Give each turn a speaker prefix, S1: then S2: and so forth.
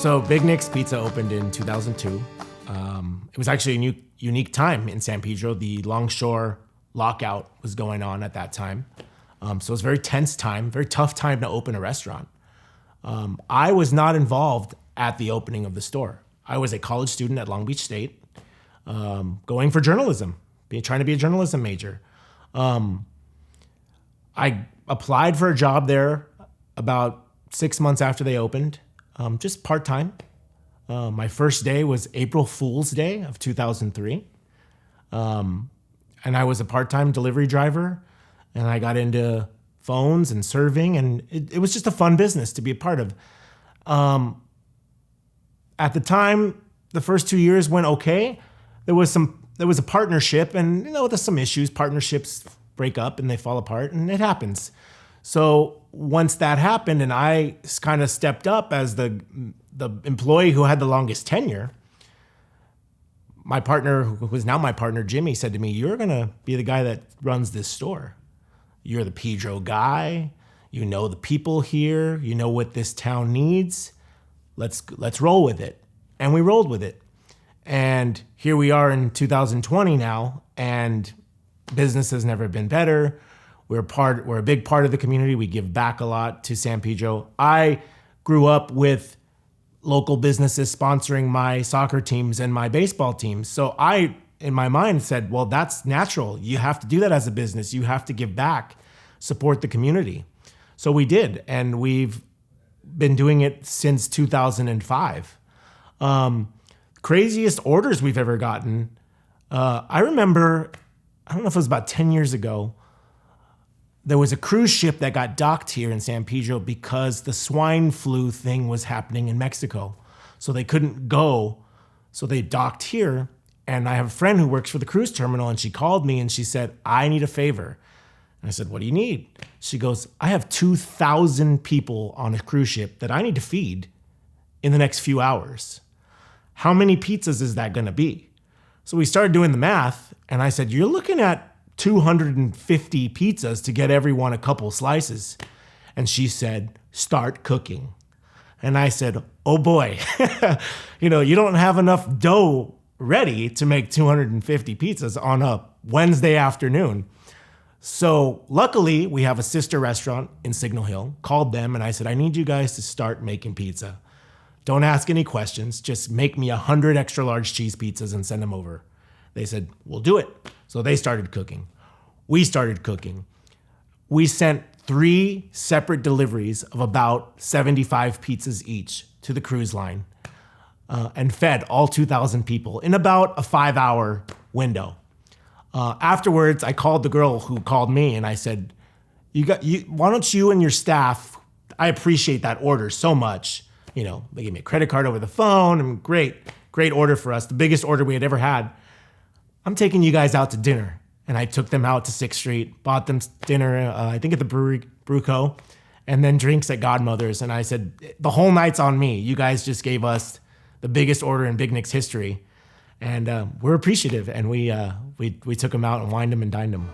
S1: So Big Nick's Pizza opened in 2002. It was actually a unique time in San Pedro. The Longshore lockout was going on at that time. So it was a very tense time, very tough time to open a restaurant. I was not involved at the opening of the store. I was a college student at Long Beach State, going for journalism, trying to be a journalism major. I applied for a job there about 6 months after they opened, just part-time. My first day was April Fool's Day of 2003. And I was a part-time delivery driver, and I got into phones and serving, and it was just a fun business to be a part of. At the time, the first 2 years went okay. There was a partnership, and there's some issues. Partnerships break up and they fall apart, and it happens. So once that happened, and I kind of stepped up as the employee who had the longest tenure, my partner, who was now my partner, Jimmy, said to me, "You're gonna be the guy that runs this store. You're the Pedro guy. You know the people here. You know what this town needs. Let's roll with it." And we rolled with it. And here we are in 2020 now, and business has never been better. We're a big part of the community. We give back a lot to San Pedro. I grew up with local businesses sponsoring my soccer teams and my baseball teams. So I, in my mind, said, well, that's natural. You have to do that as a business. You have to give back, support the community. So we did, and we've been doing it since 2005. Craziest orders we've ever gotten. I remember, I don't know if it was about 10 years ago, there was a cruise ship that got docked here in San Pedro because the swine flu thing was happening in Mexico. So they couldn't go. So they docked here. And I have a friend who works for the cruise terminal, and she called me and she said, "I need a favor." And I said, "What do you need?" She goes, "I have 2,000 people on a cruise ship that I need to feed in the next few hours. How many pizzas is that gonna be?" So we started doing the math, and I said, "You're looking at 250 pizzas to get everyone a couple slices." And she said, "Start cooking." And I said, "Oh boy, you don't have enough dough ready to make 250 pizzas on a Wednesday afternoon." So luckily we have a sister restaurant in Signal Hill. Called them and I said, "I need you guys to start making pizza. Don't ask any questions. Just make me 100 extra large cheese pizzas and send them over." They said, "We'll do it." So they started cooking. We started cooking. We sent 3 separate deliveries of about 75 pizzas each to the cruise line, and fed all 2,000 people in about a 5-hour window. Afterwards, I called the girl who called me and I said, "Why don't you and your staff, I appreciate that order so much. They gave me a credit card over the phone, and great order for us, the biggest order we had ever had. I'm taking you guys out to dinner." And I took them out to 6th Street, bought them dinner, I think at the Bruco, and then drinks at Godmother's. And I said, "The whole night's on me. You guys just gave us the biggest order in Big Nick's history." And we're appreciative. And we took them out and wined them and dined them.